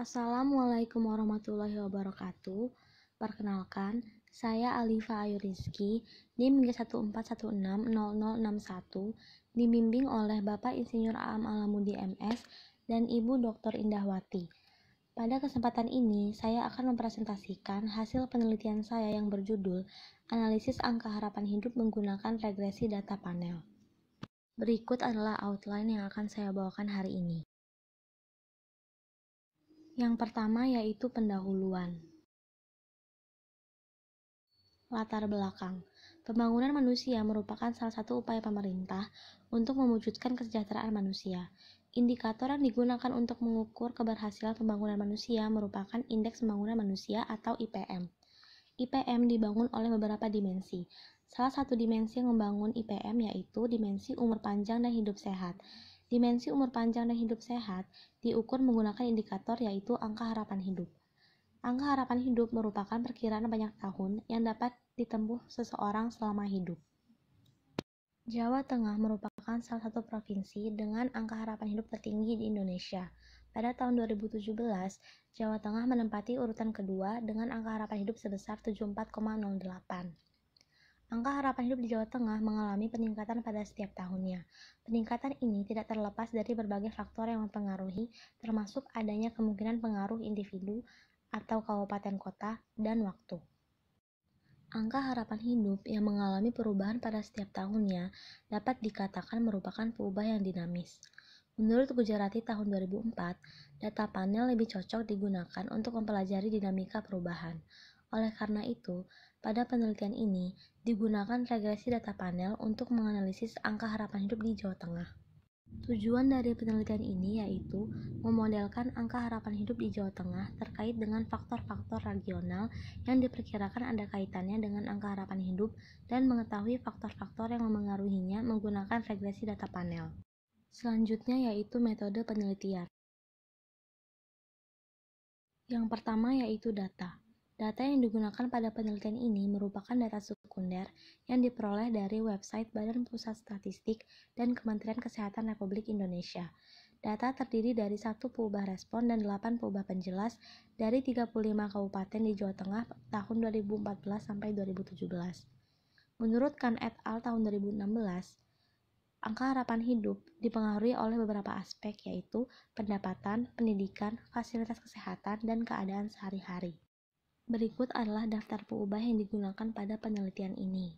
Assalamualaikum warahmatullahi wabarakatuh. Perkenalkan, saya Alifa Ayu Rizky, NIM G141600061, dibimbing oleh Bapak Insinyur Aam Alamudi MS dan Ibu Dr. Indahwati. Pada kesempatan ini, saya akan mempresentasikan hasil penelitian saya yang berjudul Analisis Angka Harapan Hidup menggunakan Regresi Data Panel. Berikut adalah outline yang akan saya bawakan hari ini. Yang pertama yaitu pendahuluan. Latar belakang. Pembangunan manusia merupakan salah satu upaya pemerintah untuk mewujudkan kesejahteraan manusia. Indikator yang digunakan untuk mengukur keberhasilan pembangunan manusia merupakan Indeks Pembangunan Manusia atau IPM. IPM dibangun oleh beberapa dimensi. Salah satu dimensi yang membangun IPM yaitu dimensi umur panjang dan hidup sehat. Dimensi umur panjang dan hidup sehat diukur menggunakan indikator yaitu angka harapan hidup. Angka harapan hidup merupakan perkiraan banyak tahun yang dapat ditempuh seseorang selama hidup. Jawa Tengah merupakan salah satu provinsi dengan angka harapan hidup tertinggi di Indonesia. Pada tahun 2017, Jawa Tengah menempati urutan kedua dengan angka harapan hidup sebesar 74,08. Angka harapan hidup di Jawa Tengah mengalami peningkatan pada setiap tahunnya. Peningkatan ini tidak terlepas dari berbagai faktor yang mempengaruhi, termasuk adanya kemungkinan pengaruh individu atau kabupaten kota dan waktu. Angka harapan hidup yang mengalami perubahan pada setiap tahunnya dapat dikatakan merupakan perubahan yang dinamis. Menurut Gujarati tahun 2004, data panel lebih cocok digunakan untuk mempelajari dinamika perubahan. Oleh karena itu, pada penelitian ini digunakan regresi data panel untuk menganalisis angka harapan hidup di Jawa Tengah. Tujuan dari penelitian ini yaitu memodelkan angka harapan hidup di Jawa Tengah terkait dengan faktor-faktor regional yang diperkirakan ada kaitannya dengan angka harapan hidup dan mengetahui faktor-faktor yang memengaruhinya menggunakan regresi data panel. Selanjutnya yaitu metode penelitian. Yang pertama yaitu data. Data yang digunakan pada penelitian ini merupakan data sekunder yang diperoleh dari website Badan Pusat Statistik dan Kementerian Kesehatan Republik Indonesia. Data terdiri dari 1 peubah respon dan 8 peubah penjelas dari 35 kabupaten di Jawa Tengah tahun 2014 sampai 2017. Menurut Khan et al. Tahun 2016, angka harapan hidup dipengaruhi oleh beberapa aspek yaitu pendapatan, pendidikan, fasilitas kesehatan, dan keadaan sehari-hari. Berikut adalah daftar peubah yang digunakan pada penelitian ini.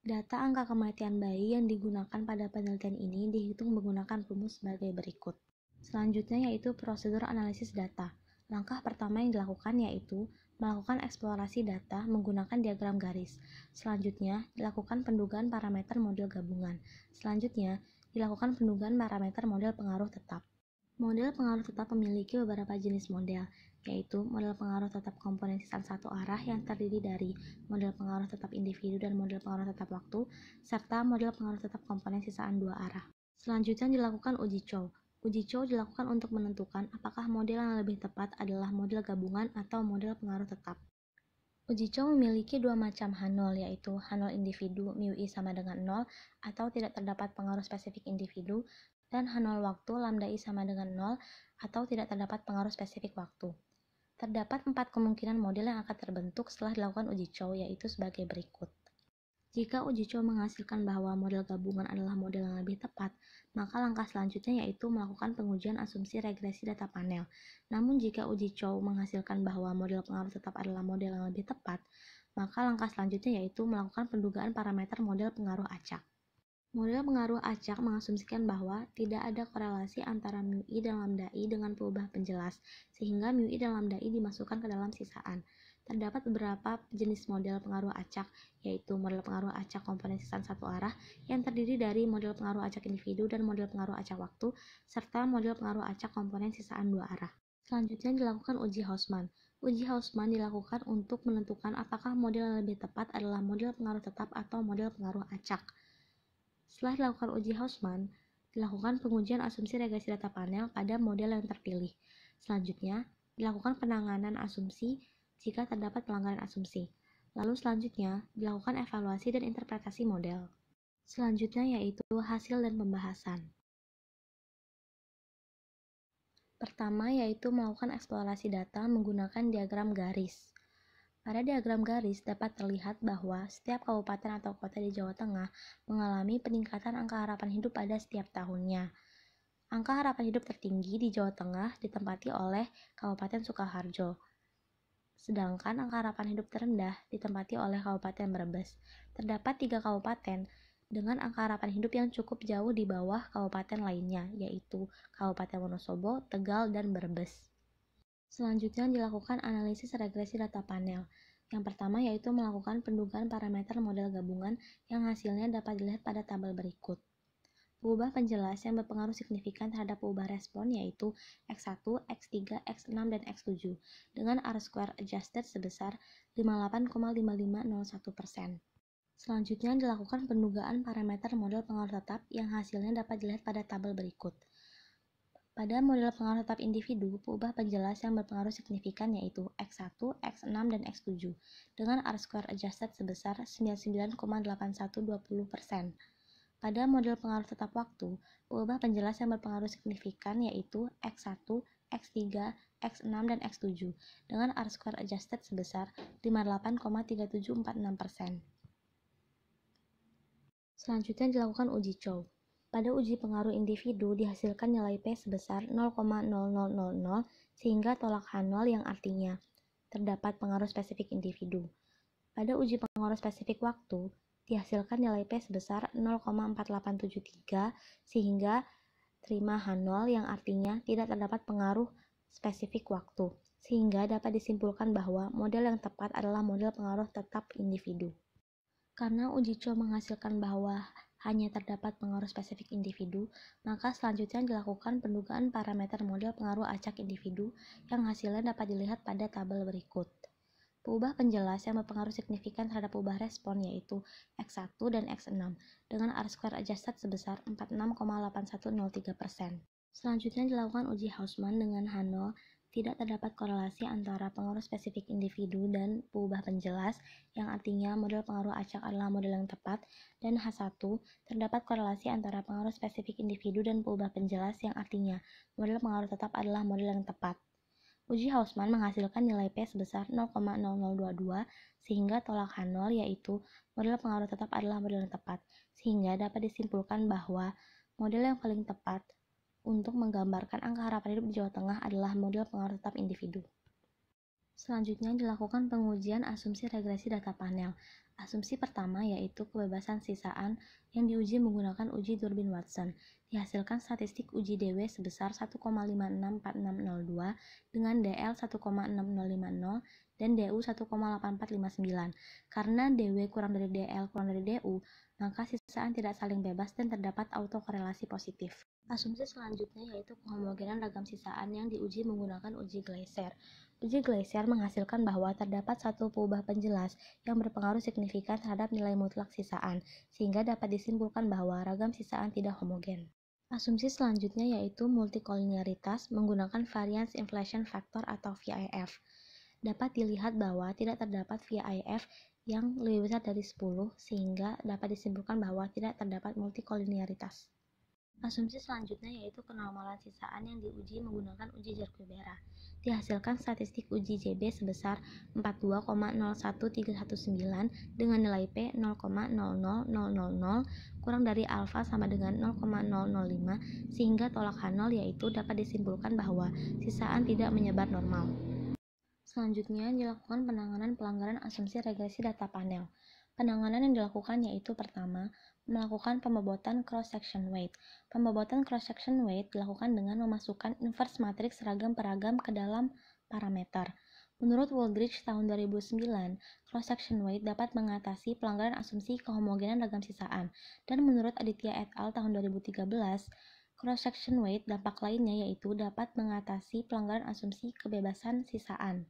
Data angka kematian bayi yang digunakan pada penelitian ini dihitung menggunakan rumus sebagai berikut. Selanjutnya yaitu prosedur analisis data. Langkah pertama yang dilakukan yaitu melakukan eksplorasi data menggunakan diagram garis. Selanjutnya, dilakukan pendugaan parameter model gabungan. Selanjutnya, dilakukan pendugaan parameter model pengaruh tetap. Model pengaruh tetap memiliki beberapa jenis model, yaitu model pengaruh tetap komponen sisaan satu arah yang terdiri dari model pengaruh tetap individu dan model pengaruh tetap waktu, serta model pengaruh tetap komponen sisaan dua arah. Selanjutnya dilakukan uji Chow. Uji Chow dilakukan untuk menentukan apakah model yang lebih tepat adalah model gabungan atau model pengaruh tetap. Uji Chow memiliki dua macam H0, yaitu H0 individu μi sama dengan 0 atau tidak terdapat pengaruh spesifik individu, dan H0 waktu lambda I sama dengan 0 atau tidak terdapat pengaruh spesifik waktu. Terdapat 4 kemungkinan model yang akan terbentuk setelah dilakukan uji Chow, yaitu sebagai berikut. Jika uji Chow menghasilkan bahwa model gabungan adalah model yang lebih tepat, maka langkah selanjutnya yaitu melakukan pengujian asumsi regresi data panel. Namun jika uji Chow menghasilkan bahwa model pengaruh tetap adalah model yang lebih tepat, maka langkah selanjutnya yaitu melakukan pendugaan parameter model pengaruh acak. Model pengaruh acak mengasumsikan bahwa tidak ada korelasi antara μi dan lambda I dengan peubah penjelas, sehingga μi dan lambda I dimasukkan ke dalam sisaan. Terdapat beberapa jenis model pengaruh acak, yaitu model pengaruh acak komponen sisaan satu arah yang terdiri dari model pengaruh acak individu dan model pengaruh acak waktu, serta model pengaruh acak komponen sisaan dua arah. Selanjutnya dilakukan uji Hausman. Uji Hausman dilakukan untuk menentukan apakah model yang lebih tepat adalah model pengaruh tetap atau model pengaruh acak. Setelah dilakukan uji Hausman, dilakukan pengujian asumsi regresi data panel pada model yang terpilih. Selanjutnya, dilakukan penanganan asumsi jika terdapat pelanggaran asumsi. Lalu selanjutnya, dilakukan evaluasi dan interpretasi model. Selanjutnya yaitu hasil dan pembahasan. Pertama yaitu melakukan eksplorasi data menggunakan diagram garis. Pada diagram garis dapat terlihat bahwa setiap kabupaten atau kota di Jawa Tengah mengalami peningkatan angka harapan hidup pada setiap tahunnya. Angka harapan hidup tertinggi di Jawa Tengah ditempati oleh Kabupaten Sukoharjo. Sedangkan angka harapan hidup terendah ditempati oleh Kabupaten Brebes. Terdapat 3 kabupaten dengan angka harapan hidup yang cukup jauh di bawah kabupaten lainnya, yaitu Kabupaten Wonosobo, Tegal, dan Brebes. Selanjutnya dilakukan analisis regresi data panel. Yang pertama yaitu melakukan pendugaan parameter model gabungan yang hasilnya dapat dilihat pada tabel berikut. Peubah penjelas yang berpengaruh signifikan terhadap peubah respon yaitu X1, X3, X6, dan X7 dengan R-square adjusted sebesar 58,5501%. Selanjutnya dilakukan pendugaan parameter model pengaruh tetap yang hasilnya dapat dilihat pada tabel berikut. Pada model pengaruh tetap individu, peubah penjelas yang berpengaruh signifikan yaitu X1, X6, dan X7 dengan R-square adjusted sebesar 99,8120%. Pada model pengaruh tetap waktu, peubah penjelas yang berpengaruh signifikan yaitu X1, X3, X6, dan X7 dengan R-square adjusted sebesar 58,3746%. Selanjutnya dilakukan uji Chow. Pada uji pengaruh individu dihasilkan nilai P sebesar 0,0000 sehingga tolak H0 yang artinya terdapat pengaruh spesifik individu. Pada uji pengaruh spesifik waktu dihasilkan nilai P sebesar 0,4873 sehingga terima H0 yang artinya tidak terdapat pengaruh spesifik waktu, sehingga dapat disimpulkan bahwa model yang tepat adalah model pengaruh tetap individu. Karena uji Chow menghasilkan bahwa hanya terdapat pengaruh spesifik individu, maka selanjutnya dilakukan pendugaan parameter model pengaruh acak individu yang hasilnya dapat dilihat pada tabel berikut. Peubah penjelas yang berpengaruh signifikan terhadap peubah respon yaitu X1 dan X6 dengan R-square adjusted sebesar 46,8103%. Selanjutnya dilakukan uji Hausman dengan H0. Tidak terdapat korelasi antara pengaruh spesifik individu dan peubah penjelas, yang artinya model pengaruh acak adalah model yang tepat, dan H1 terdapat korelasi antara pengaruh spesifik individu dan peubah penjelas, yang artinya model pengaruh tetap adalah model yang tepat. Uji Hausman menghasilkan nilai P sebesar 0,0022 sehingga tolak H0 yaitu model pengaruh tetap adalah model yang tepat, sehingga dapat disimpulkan bahwa model yang paling tepat untuk menggambarkan angka harapan hidup di Jawa Tengah adalah model pengaruh tetap individu. Selanjutnya dilakukan pengujian asumsi regresi data panel. Asumsi pertama yaitu kebebasan sisaan yang diuji menggunakan uji Durbin Watson. Dihasilkan statistik uji DW sebesar 1,564602 dengan DL 1,6050 dan DU 1,8459. Karena DW kurang dari DL kurang dari DU, maka sisaan tidak saling bebas dan terdapat autokorelasi positif. Asumsi selanjutnya yaitu kehomogenan ragam sisaan yang diuji menggunakan uji Gleiser. Uji Gleiser menghasilkan bahwa terdapat satu peubah penjelas yang berpengaruh signifikan terhadap nilai mutlak sisaan, sehingga dapat disimpulkan bahwa ragam sisaan tidak homogen. Asumsi selanjutnya yaitu multikolinearitas menggunakan variance inflation factor atau VIF. Dapat dilihat bahwa tidak terdapat VIF yang lebih besar dari 10, sehingga dapat disimpulkan bahwa tidak terdapat multikolinearitas. Asumsi selanjutnya yaitu kenormalan sisaan yang diuji menggunakan uji Jerquebera. Dihasilkan statistik uji JB sebesar 42,01319 dengan nilai P 0,00000 kurang dari alfa sama dengan 0,005 sehingga tolak H0 yaitu dapat disimpulkan bahwa sisaan tidak menyebar normal. Selanjutnya dilakukan penanganan pelanggaran asumsi regresi data panel. Penanganan yang dilakukan yaitu pertama, melakukan pembobotan cross-section weight. Pembobotan cross-section weight dilakukan dengan memasukkan inverse matriks seragam-peragam ke dalam parameter. Menurut Wooldridge tahun 2009, cross-section weight dapat mengatasi pelanggaran asumsi kehomogenan ragam sisaan. Dan menurut Aditya et al. Tahun 2013, cross-section weight dampak lainnya yaitu dapat mengatasi pelanggaran asumsi kebebasan sisaan.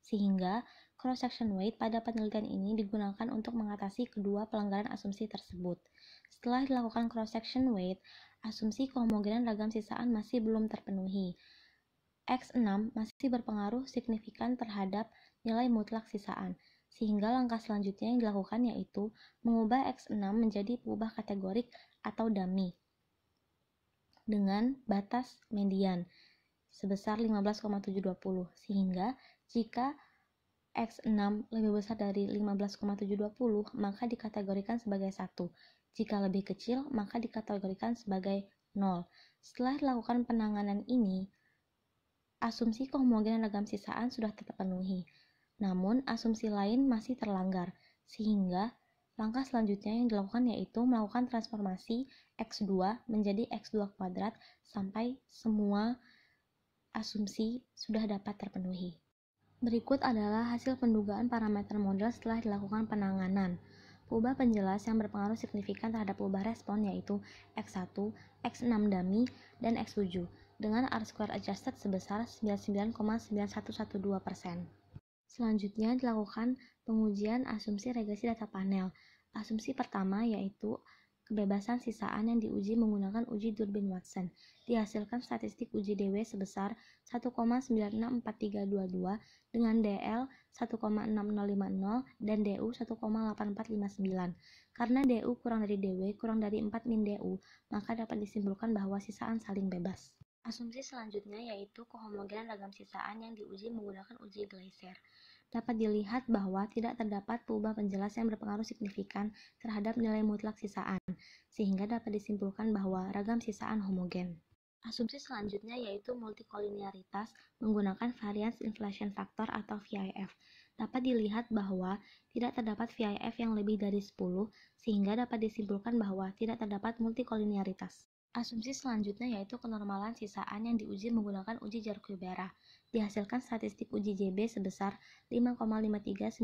Sehingga cross-section weight pada penelitian ini digunakan untuk mengatasi kedua pelanggaran asumsi tersebut. Setelah dilakukan cross-section weight, asumsi kehomogenan ragam sisaan masih belum terpenuhi. X6 masih berpengaruh signifikan terhadap nilai mutlak sisaan, sehingga langkah selanjutnya yang dilakukan yaitu mengubah X6 menjadi peubah kategorik atau dummy dengan batas median. sebesar 15,720, sehingga jika X6 lebih besar dari 15,720, maka dikategorikan sebagai 1. Jika lebih kecil, maka dikategorikan sebagai 0. Setelah dilakukan penanganan ini, asumsi kehomogenan ragam sisaan sudah terpenuhi. Namun, asumsi lain masih terlanggar, sehingga langkah selanjutnya yang dilakukan yaitu melakukan transformasi X2 menjadi X2 kuadrat sampai semua asumsi sudah dapat terpenuhi. Berikut adalah hasil pendugaan parameter model setelah dilakukan penanganan. Peubah penjelas yang berpengaruh signifikan terhadap peubah respon yaitu X1, X6 dummy, dan X7 dengan R-square adjusted sebesar 99,9112%. Selanjutnya dilakukan pengujian asumsi regresi data panel. Asumsi pertama yaitu kebebasan sisaan yang diuji menggunakan uji Durbin-Watson. Dihasilkan statistik uji DW sebesar 1,964322 dengan DL 1,6050 dan DU 1,8459. Karena DU kurang dari DW kurang dari 4 min DU, maka dapat disimpulkan bahwa sisaan saling bebas. Asumsi selanjutnya yaitu kehomogenan ragam sisaan yang diuji menggunakan uji Gleiser. Dapat dilihat bahwa tidak terdapat peubah penjelas yang berpengaruh signifikan terhadap nilai mutlak sisaan, sehingga dapat disimpulkan bahwa ragam sisaan homogen. Asumsi selanjutnya yaitu multikolinearitas menggunakan variance inflation factor atau VIF. Dapat dilihat bahwa tidak terdapat VIF yang lebih dari 10, sehingga dapat disimpulkan bahwa tidak terdapat multikolinearitas. Asumsi selanjutnya yaitu kenormalan sisaan yang diuji menggunakan uji Jarque-Bera. Dihasilkan statistik uji JB sebesar 5,539366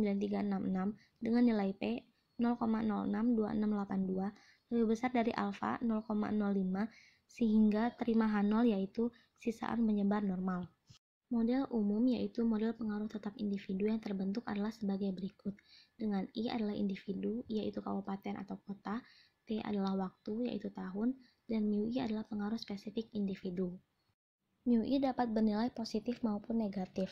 dengan nilai P 0,062682 lebih besar dari alfa 0,05 sehingga terima H0 yaitu sisaan menyebar normal. Model umum yaitu model pengaruh tetap individu yang terbentuk adalah sebagai berikut. Dengan I adalah individu yaitu kabupaten atau kota, T adalah waktu yaitu tahun, dan μI adalah pengaruh spesifik individu. μI dapat bernilai positif maupun negatif.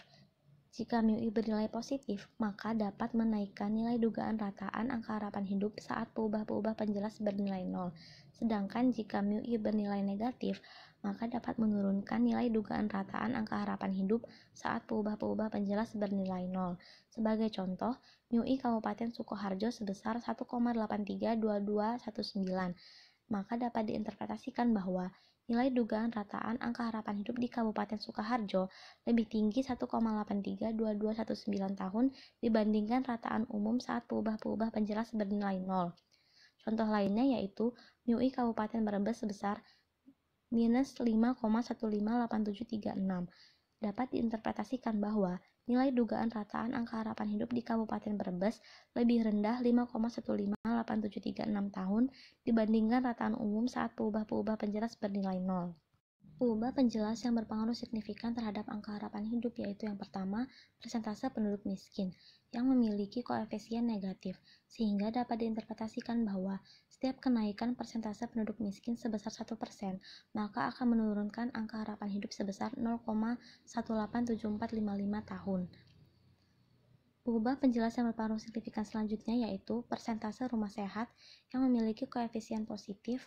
Jika μI bernilai positif, maka dapat menaikkan nilai dugaan rataan angka harapan hidup saat peubah-peubah penjelas bernilai 0. Sedangkan jika μI bernilai negatif, maka dapat menurunkan nilai dugaan rataan angka harapan hidup saat peubah-peubah penjelas bernilai 0. Sebagai contoh, μI Kabupaten Sukoharjo sebesar 1,832219, maka dapat diinterpretasikan bahwa nilai dugaan rataan angka harapan hidup di Kabupaten Sukoharjo lebih tinggi 1,832219 tahun dibandingkan rataan umum saat peubah-peubah penjelas bernilai 0. Contoh lainnya yaitu μI Kabupaten Brebes sebesar minus 5,158736. Dapat diinterpretasikan bahwa nilai dugaan rataan angka harapan hidup di Kabupaten Brebes lebih rendah 5,158736 tahun dibandingkan rataan umum saat peubah-peubah penjelas bernilai 0. Peubah penjelas yang berpengaruh signifikan terhadap angka harapan hidup yaitu yang pertama, persentase penduduk miskin yang memiliki koefisien negatif, sehingga dapat diinterpretasikan bahwa setiap kenaikan persentase penduduk miskin sebesar 1%, maka akan menurunkan angka harapan hidup sebesar 0,187455 tahun. Peubah penjelas yang berpengaruh signifikan selanjutnya yaitu persentase rumah sehat yang memiliki koefisien positif,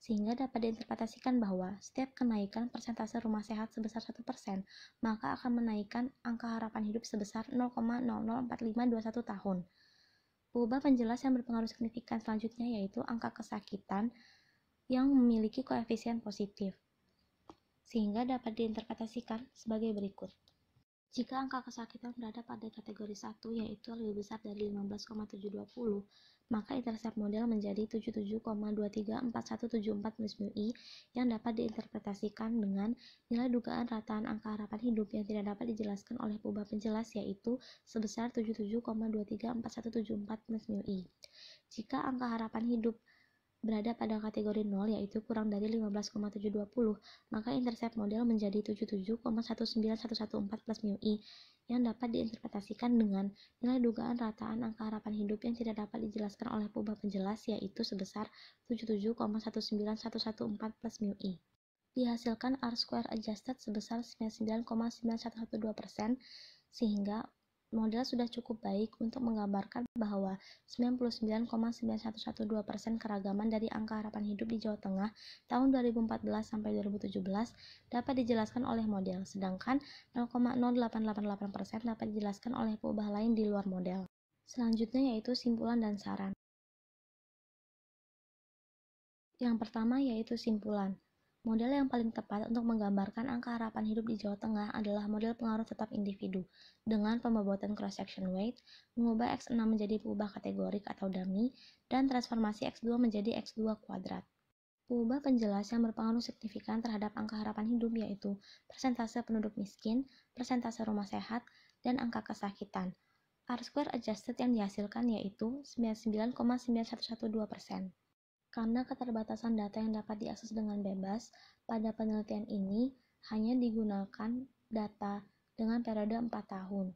sehingga dapat diinterpretasikan bahwa setiap kenaikan persentase rumah sehat sebesar 1%, maka akan menaikkan angka harapan hidup sebesar 0,004521 tahun. Peubah penjelas yang berpengaruh signifikan selanjutnya yaitu angka kesakitan yang memiliki koefisien positif, sehingga dapat diinterpretasikan sebagai berikut. Jika angka kesakitan berada pada kategori 1 yaitu lebih besar dari 15,720, maka intercept model menjadi 77,234174 μI yang dapat diinterpretasikan dengan nilai dugaan rataan angka harapan hidup yang tidak dapat dijelaskan oleh peubah penjelas yaitu sebesar 77,234174 μI. Jika angka harapan hidup berada pada kategori 0 yaitu kurang dari 15,720, maka intercept model menjadi 77,191114 μI yang dapat diinterpretasikan dengan nilai dugaan rataan angka harapan hidup yang tidak dapat dijelaskan oleh peubah penjelas yaitu sebesar 77,191114 μI. Dihasilkan R-square adjusted sebesar 99,9112%, sehingga model sudah cukup baik untuk menggambarkan bahwa 99,9112% keragaman dari angka harapan hidup di Jawa Tengah tahun 2014 sampai 2017 dapat dijelaskan oleh model, sedangkan 0,0888% dapat dijelaskan oleh peubah lain di luar model. Selanjutnya yaitu simpulan dan saran. Yang pertama yaitu simpulan. Model yang paling tepat untuk menggambarkan angka harapan hidup di Jawa Tengah adalah model pengaruh tetap individu, dengan pembobotan cross-section weight, mengubah X6 menjadi peubah kategorik atau dummy, dan transformasi X2 menjadi X2 kuadrat. Peubah penjelas yang berpengaruh signifikan terhadap angka harapan hidup yaitu persentase penduduk miskin, persentase rumah sehat, dan angka kesakitan. R-square adjusted yang dihasilkan yaitu 99,9112%. Karena keterbatasan data yang dapat diakses dengan bebas, pada penelitian ini hanya digunakan data dengan periode 4 tahun.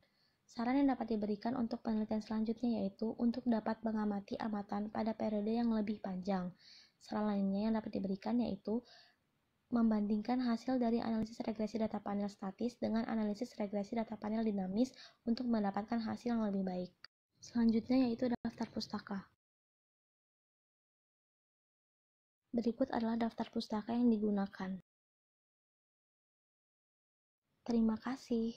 Saran yang dapat diberikan untuk penelitian selanjutnya yaitu untuk dapat mengamati amatan pada periode yang lebih panjang. Saran lainnya yang dapat diberikan yaitu membandingkan hasil dari analisis regresi data panel statis dengan analisis regresi data panel dinamis untuk mendapatkan hasil yang lebih baik. Selanjutnya yaitu daftar pustaka. Berikut adalah daftar pustaka yang digunakan. Terima kasih.